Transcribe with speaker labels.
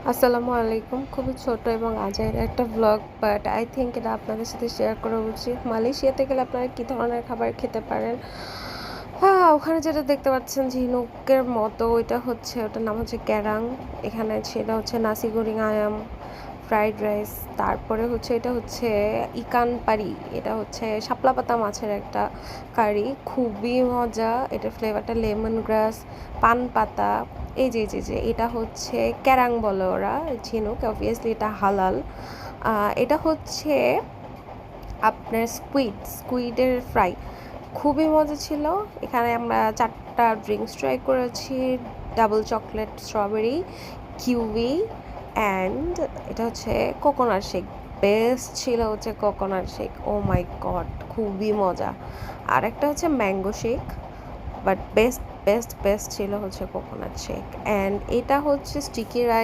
Speaker 1: আসসালামু আলাইকুম। খুবই ছোট এবং আজাইর একটা ভ্লগ, বাট আই থিংক এটা আপনাদের সাথে শেয়ার করা উচিত। মালয়েশিয়াতে গেলে আপনারা কী ধরনের খাবার খেতে পারেন? হ্যাঁ, ওখানে যেটা দেখতে পাচ্ছেন ঝিনুকের মতো, ওটার নাম হচ্ছে ক্যারাং। এখানে সেটা হচ্ছে নাসি গোরিং আয়াম, ফ্রাইড রাইস। তারপরে এটা হচ্ছে ইকান পারি। এটা হচ্ছে শাপলা পাতা মাছের একটা কারি, খুবই মজা। এটার ফ্লেভারটা লেমন গ্রাস, পান পাতা। এই যে এটা হচ্ছে ক্যারাং বলে ওরা, ঝিনুক। অবভিয়াসলি এটা হালাল। এটা হচ্ছে আপনার স্কুইডের ফ্রাই, খুবই মজা ছিল। এখানে আমরা 4টা ড্রিঙ্কস ট্রাই করেছি: double chocolate, strawberry, kiwi, and এটা হচ্ছে কোকোনাট শেক। বেস্ট ছিল হচ্ছে কোকোনাট শেক, ও মাই গড, খুবই মজা। আর একটা হচ্ছে mango shake, but best best best ছিল হচ্ছে কোকোনাট শেক। অ্যান্ড এটা হচ্ছে স্টিকি রাইস।